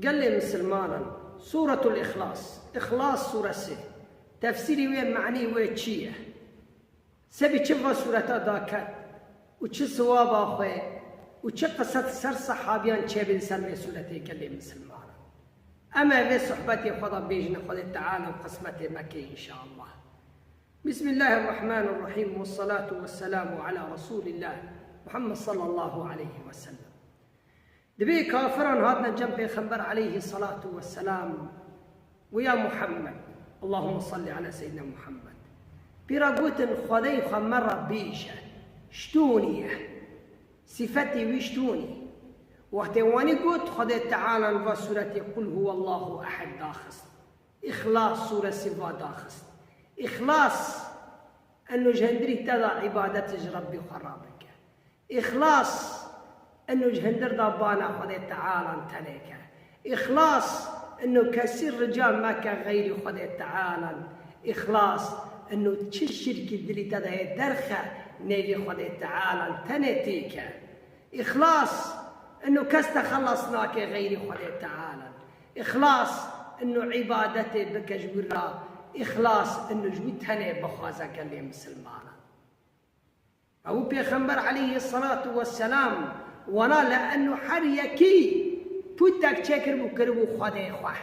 قال لي مسلمانا سورة الإخلاص إخلاص سورة سي تفسيري وين معني وين تشيه سبي تشوف سورة ذاك وتش سواب أخوي وتش قصة سر صحابيان تشابين سر سورتي قال لي مسلمانا أما في صحبتي خذ بيجنا خذ تعالى وقسمتي مكي إن شاء الله. بسم الله الرحمن الرحيم والصلاة والسلام على رسول الله محمد صلى الله عليه وسلم. دبي كافرا هذا جنب خنبر عليه الصلاة والسلام ويا محمد اللهم صل على سيدنا محمد برقوت خذي خمر بيشة شتوني صفتي وشتوني وقتواني قلت خذي تعالى في سورة قل هو الله أحد داخس إخلاص سورة سفا داخس إخلاص أنه جهندري تضع عبادة ربي وخرابك إخلاص أنه جهندر ضبانا خذي تعالى تليك إخلاص أنه كسر رجال ما كان غيري خذي تعالى إخلاص أنه تشرك الدلي تضع درخة نيجي خذي تعالى تنتيك إخلاص أنه كستخلصناك غيري خذي تعالى إخلاص أنه عبادتي بك جبرا إخلاص أنه جوتهني بخوازك اللي مسلمانا أو بيخنبر عليه الصلاة والسلام ونا لأنه حريكي بوتك شكر بكربو خدي خواه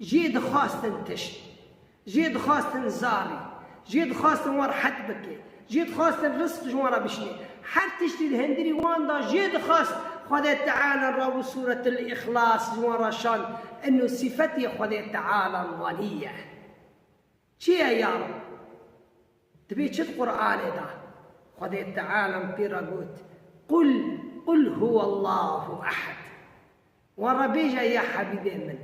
جيد خواستن تشت جيد خواستن زاري جيد خواستن ورحت بكي جيد خواستن رزق جوارا بشني حتى تشتي الهندري واندا جيد خواست خدي تعالى راو سورة الإخلاص جوارا شان أنه صفتي خدي تعالى الولية شيء يا رب تبي تشد قرآن ده خدي تعالى بيراغوت قل هو الله أحد وربيجا يا حبيبي من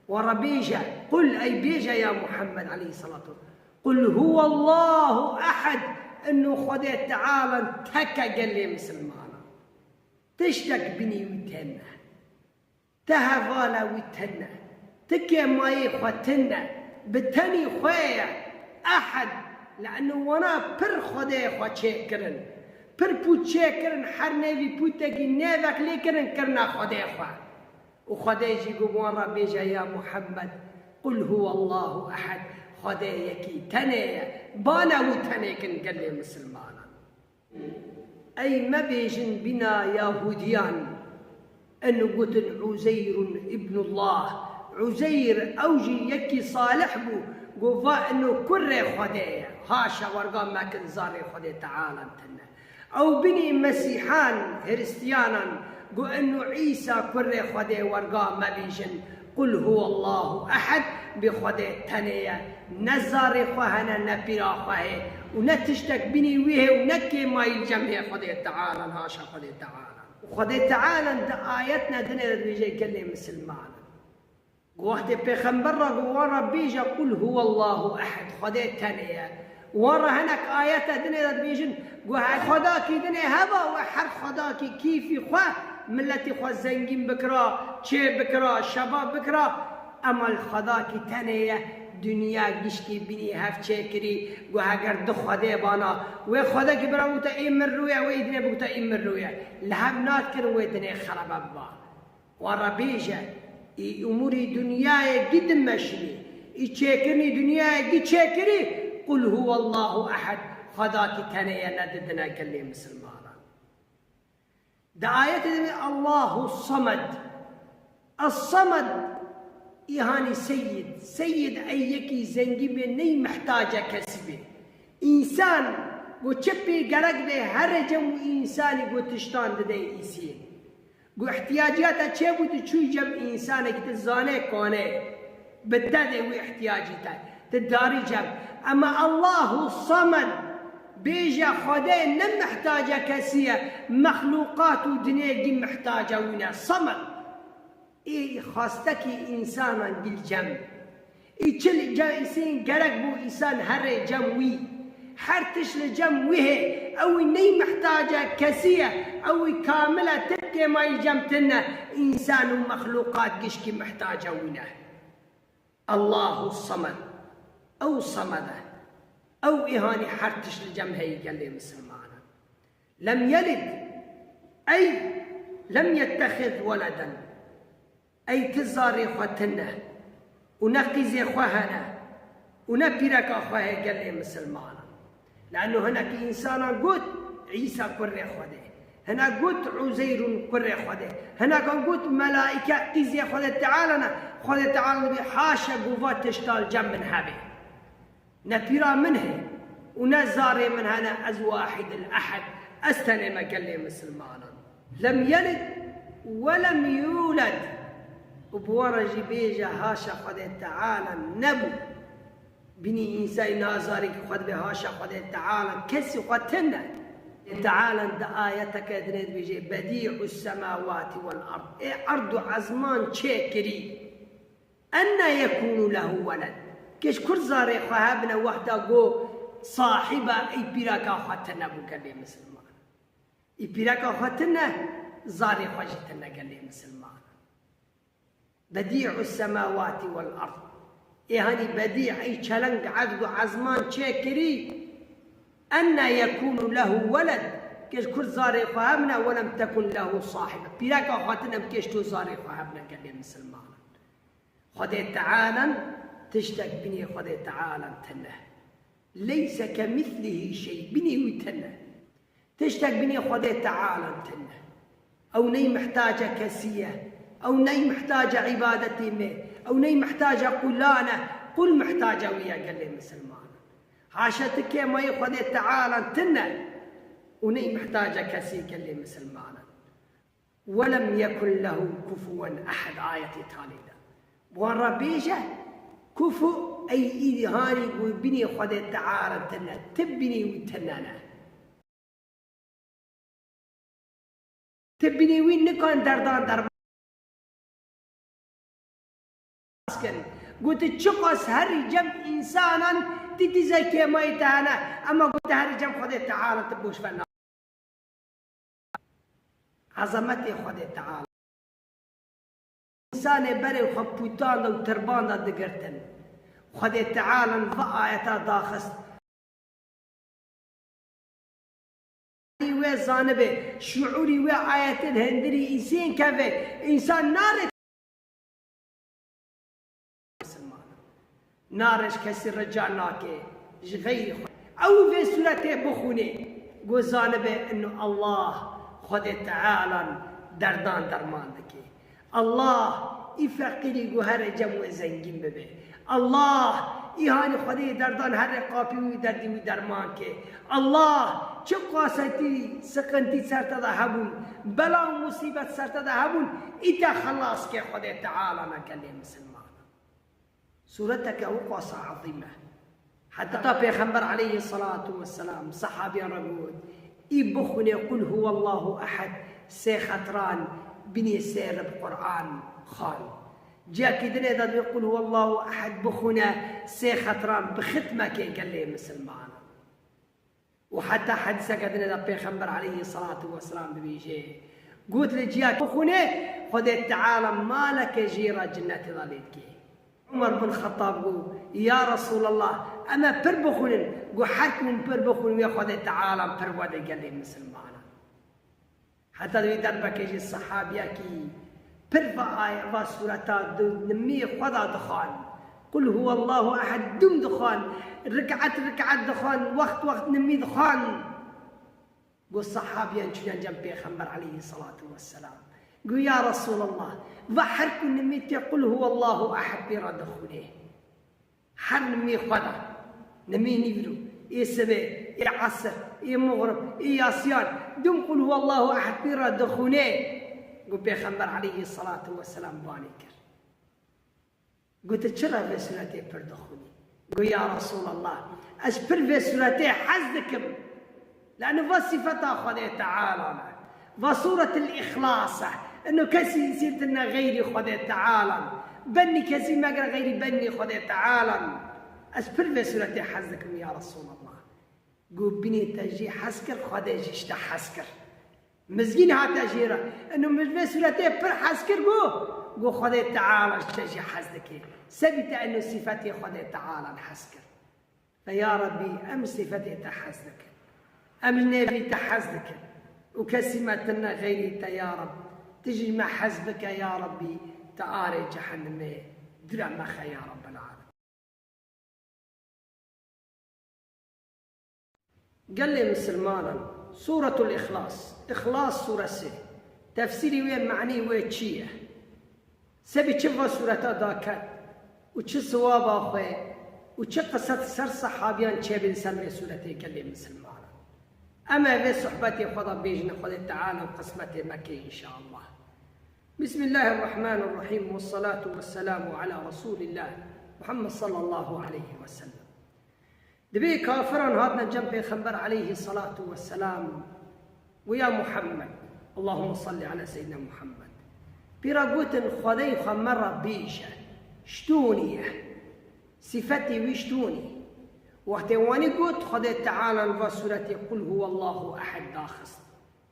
وربيجا قل أي بيجا يا محمد عليه الصلاة والسلام قل هو الله أحد أنه خدي تعالى تكا قال لي مسلمانا تشتك بني وتهنى تهفالا وتهنى تكي ماي خوتنا بتني خويا أحد لأنه وانا بر خدي خو تشكرن بر بو تشكرن حر نبي بوتكي نيفك ليكرن كرنا خدي خو وخدي يجي وانا بيجا يا محمد قل هو الله أحد خدي يكي تني بانا وتنيكن قال لي مسلمانا أي ما بيجن بنا يهوديان أنه قلت عزير ابن الله عزير أوجي يكي صالح بو قوفا أنه كره خديه هاشا ورقام ما كن زاري خديه تعالى انتنا أو بني مسيحان هرستيانا قو أنه عيسى كره خديه ورقام ما بيجن قل هو الله أحد بخديه تنية نزاري خوهنا نبيرا خوهي ونتشتك بني ويه ونكي ما يلجمه خديه تعالى هاشا خديه تعالى وخديه تعالى آياتنا دنيا بيجي كلي مسلمان وقت بيخنبر ورا بيجا قل هو الله أحد خدي تانية ورا هناك آيات دنيا بيجن خداكي دنيا هبا وحر خداكي كيفي خواه ملتي خواه زنجين بكرا چه بكرا شباب بكرا اما الخداكي تانية دنيا گشكي بني هف چه كري اگر دو خدي بانا و خداكي براوتا ايمر رويا و ايدنيا بوتا ايمر رويا لهم نات كر و دنيا خرب با ورا بيجا اموري دنياي قد مشري يشكرني دنياي قد شكري قل هو الله احد خداكي تنيا نددنا كلي مسلمانا دعاية الله الصمد الصمد يهاني سيد ايكي زنجي بني محتاجه كسبه انسان وشبي قرق ده هرجم انساني وتشتان ده يسين قو احتياجاته چه بود چوی جم انسانه که تزانه کنه بده و احتیاجاته تداری جم اما الله الصمد بيجا خدای نمحتاجه کسیه مخلوقات و دنیگی محتاجه ونا صمد ای خواستکی انسانا دل جم ای چل جایسین گرگ بو انسان هر جموی هر تشل جمويه او ني محتاجه كسيه او كامله تكي ما يجمتنا انسان ومخلوقات قشكي محتاجه ونا الله الصمد او صمده او اهاني حرتش الجمهي قال لي مسلمانا لم يلد اي لم يتخذ ولدا أي تزاري خوتنا ونقيزي خوهنا ونبيرك أخوه قال لي مسلمانا، لأنه هناك إنسانا قلت عيسى كري خوده، هنا قلت عزير كري خوده، هناك قلت ملائكة قيزي خوده تعالى بحاشا قوات تشتال جنب من هبه نبيرا منه ونزاري من هنا أز واحد الأحد أستلم قال لي مسلمانا، لم يلد ولم يولد وبورج بيجا هاشا خوده تعالى نبو بني إنسان نازاري خد بهاشا خد تعالى كسي خدتنا تعالى دا آياتك ادريد بيجي بديع السماوات والأرض أرض عزمان شاكري أن يكون له ولد كيش كل زاري خهابنا وحدا قو صاحبة اي بيراكا خدتنا بو قال لي مسلمان اي بيراكا خدتنا زاري خجتنا قال لي مسلمان بديع السماوات والأرض يعني بديع أي تشلنج عدد عزمان شاكري أن يكون له ولد كيش كل زاري فهمنا ولم تكن له صاحبة بلاك أخواتنا بكيش تو زاري فهمنا قال لي مسلمان خذي تعالى تشتك بني خذي تعالى تنه ليس كمثله شيء بني وتنه تشتك بني خذي تعالى تنه أو ني محتاجة كسية أو ني محتاجة عبادتي مه أو ني محتاجة قلانة قل محتاجة ويا قال لي مسلمان حاشتك ما يخذ تعالى تنة وني محتاجة كسي قال لي مسلمان ولم يكن له كفوا أحد آية تالية وربيجة كفو أي إيهاني وبني خذ تعالى تنة تبني وتنانا تبني وين نكون دردان درب قلت تشقص هري جم إنسانا تتزي كما يتهانا أما قلت هري جم خذ تعالى تبوش فنا عظمتي خذ تعالى إنسان بري وخبوتان وتربان دقرتن خذ تعالى فآية داخست وزانبه شعوري وآية الهندري إنسان كفي إنسان نار نارش كسي رجال ناكي غير أو في سورة بخوني قوزانبه إنه الله خذ تعالى دردان درمان دكي الله يفقري قهر جمع زنجين ببه الله إيهاني خذي دردان هر قابي ويدردي ويدرمان كي الله چه قاستی سقنتی سرتده هبون بلا و مصیبت سرتده هبون ایتا خلاص که خود تعالی نکلی مسلمان سورتك او قاسة عظيمة حتى پیغمبر عليه الصلاة والسلام صحابيان رقود ای بخونه قل هو الله احد سي خطران بني سير بقرآن خان جاء كدني داد يقول هو الله احد بخونه سي خطران بختمة كي قال لي مسلمان وحتى حدث كدني داد پیغمبر عليه الصلاة والسلام بيجي قلت لجياك بخونه خذ تعالى مالك جيرة جنة ظليتك عمر بن الخطاب قال يا رسول الله أما بربخون قو حكم بربخون ويأخذ تعالى برود قال لي مسلمان حتى ذي دربك يجي الصحابية كي برفع آية وسورة نمي خذا دخان قل هو الله أحد دم دخان ركعت دخان وقت نمي دخان قو الصحابية انشجان جنب خنبر عليه الصلاة والسلام قل يا رسول الله ضحرك نميت يقول هو الله أحد بيرد خونه حر نمي خدا نمي نبرو إيه سبع إيه عصر إيه مغرب إيه عصيان دم قل هو الله أحد بيرد خونه قل بيخمر عليه الصلاة والسلام بانيكر قلت تشرى في سورتي بردخوني قل يا رسول الله أشبر في سورتي حزدكم لأنه صفتها خذ تعالى وصورة الإخلاص إنه كسي يصير لنا غيري خذ تعالى بني كسي ما قال غيري بني خذ تعالى أسبر في سورة حزكم يا رسول الله قو بني تجي حسكر خذ جيشتا حسكر مزجين هاتا جيرا إنه في سورة بر حسكر قو خذ تعالى تجي حزكي سبت إنه صفتي خذ تعالى حسكر فيا ربي أم صفتي تحزك أم نبي تحزك وكسمتنا غيري يا رب تجي مع حزبك يا ربي تعالي جهنم درع مخا يا رب العالمين. قال لي مسلمانا سورة الإخلاص، إخلاص سورة سي تفسيري وين معني وين تشيه سبي تشوف سورة ذاك وتش سواب أخوي وتش قصة سر صحابيان تشابين سمي سورتي. قال لي مسلمانا أما في صحبتي خذ بيجنا خذ تعالى وقسمتي مكي إن شاء الله. بسم الله الرحمن الرحيم والصلاة والسلام على رسول الله محمد صلى الله عليه وسلم. دبي كافرا هذا جنب خنبر عليه الصلاة والسلام ويا محمد اللهم صل على سيدنا محمد بيراقوت خذي خمر بيشة شتونية صفتي وشتوني وقت واني قلت خذي تعالى في سورة قل هو الله أحد داخست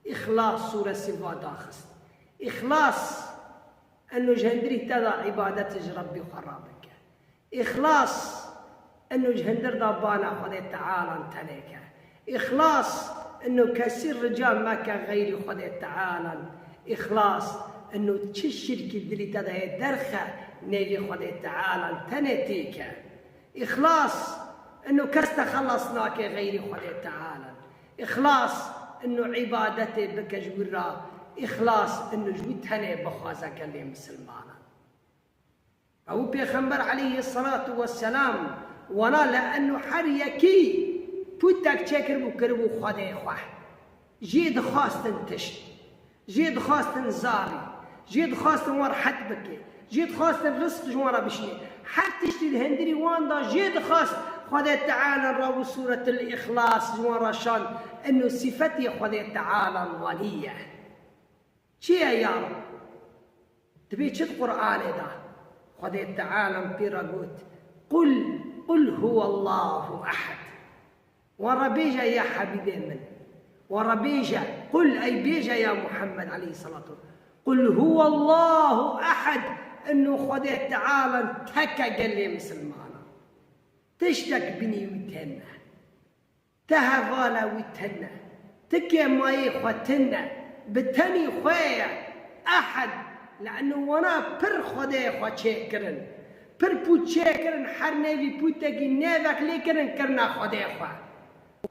إخلاص سورة سفا داخست إخلاص أنه جهندري تدى عبادة ربي وخرابك إخلاص أنه جهندر دابانا خذي تعالى تنيك إخلاص أنه كسر رجال ما كان غيري خذي تعالى إخلاص أنه تشرك الدلي تدى درخة نيجي خذي تعالى تنتيك إخلاص أنه كستخلصناك غيري خذي تعالى إخلاص أنه عبادتي بك جورا إخلاص أنه جوتهني بخوازة قال لي مسلمانا أو بيخنبر عليه الصلاة والسلام وانا لأنه حريكي بوتك تشكر بكربو خدي خواه جيد خاصتن تشت جيد خاصتن زاري جيد خاصتن ورحت بكي جيد خاصتن رزق جوارا بشي حتى تشتي الهندري واندا جيد خاص خدي تعالى راو سورة الإخلاص جوارا شان أنه صفتي خدي تعالى الولية شي يا رب تبي تشد قرآن ده خدي تعالى بيراغوت قل هو الله أحد وربيجا يا حبيبي من وربيجا قل أي بيجا يا محمد عليه الصلاة والسلام قل هو الله أحد أنه خذ تعالى تكا قال لي مسلمانا تشتك بني وتنا تهفالا وتنا تكي ماي خوتنا بتني خويا أحد لأنه وانا بر خذي خو تشكرن پر پوچه هر نوی پوتگی نوک لیکرن کرنا خدا خواه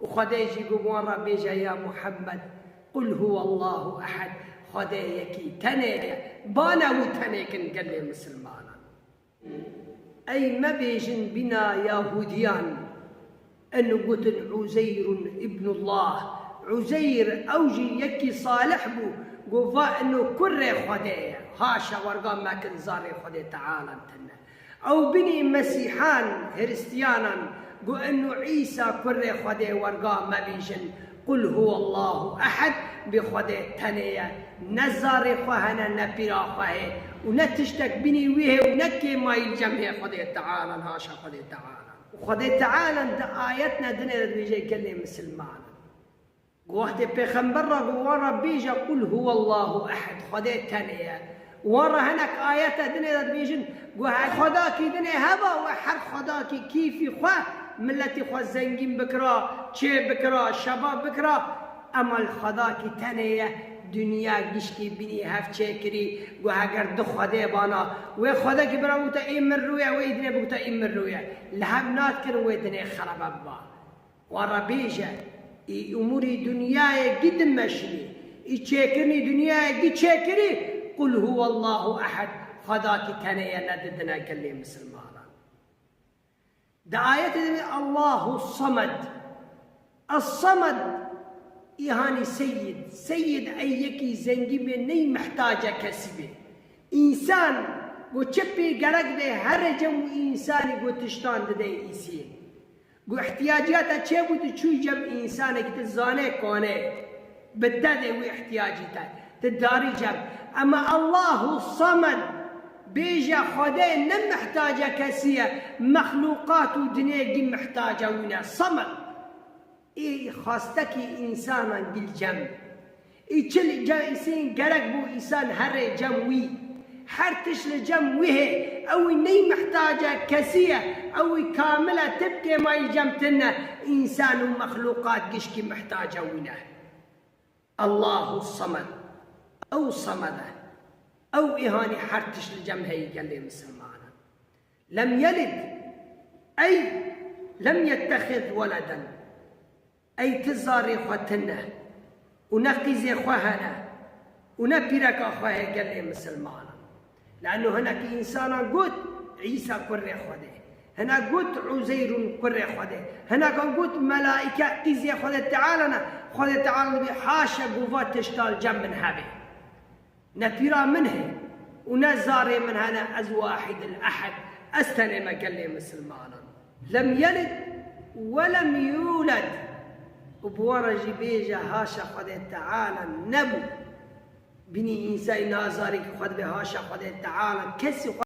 و خدا جی گوان را بیجا یا محمد قل هو الله احد خدا یکی تنه بانا و تنه کن قل مسلمانا ای مبیجن بنا یهودیان انو قتل عزير ابن الله عزير اوجي يكي صالح بو قوفا انو كره خدا هاشا ورقام ما كن زاري خدا تعالى تنه أو بني مسيحان هرستيانا قو أنه عيسى كره خده ورقا مبيشن قل هو الله أحد بخده تنية نزار خوهنا نبرا خوه ونتشتك بني ويه ونكي ما يلجمه خده تعالى هاشا خده تعالى وخده تعالى دا آياتنا دنيا بيجي قال لي مسلمان قوهد بيخنبر قوارا بيجا قل هو الله أحد خده تنية ورا هناك آيات دنيا بيجن قوها خداكي دنيا هبا وحر خداكي كيفي خواه ملتي خواه زنگين بكرا چه بكرا شباب بكرا اما الخداكي تنيا دنيا گشكي بني هف چه كري قوها قرد خده بانا و خداكي براوتا ايم الروية و ايدنيا بوتا ايم الروية لهم نات كر و دنيا خرب با ورا بيجا اموري دنيا قد مشري چه دنيا قد چه كري قل هو الله أحد خداك تنيا نددنا قال لي مسلمانا دعاية الله الصمد الصمد إيهاني سيد أيكي زنجي ني محتاجة كسبه إنسان قو چپي غرق ده هر جمع إنساني قو تشتان ده إيسين قو احتياجاتا چه بود چو جمع إنساني كي تزانه كونه بده و احتياجاتا تداري جمع أما الله الصمد بيجا خده نمحتاجة كسية مخلوقات ودنيا محتاجة ونا صمد إيه خاصتكي إنسانا بالجمع إيه چل جائسين قرق بو إنسان هر جموي حرتش لجموه أو ني محتاجة كسية أو كاملة تبكي ما يجمتنا إنسان ومخلوقات قشكي محتاجة ونا الله الصمد أو صمده او اهاني حرتش الجمهي قال لي مسلمانا. لم يلد اي لم يتخذ ولدا، اي تزاري خوتنه ونقيزي خوهنا ونبيرك اخوه قال لي مسلمانا. لانه هناك انسان قلت عيسى كري خوده، هنا قلت عزير كري خوده، هنا قلت ملائكه قيزي خوده تعالى خوده تعالى بحاشا قوات تشتال جنب من هبه نبيرا منه ونزاري من هنا از واحد الاحد استلم قال لي مسلمانا. لم يلد ولم يولد وبورا جبيجه هاشا خوده تعالى نبو بني انسان نازاري خد بهاشا خوده تعالى كسي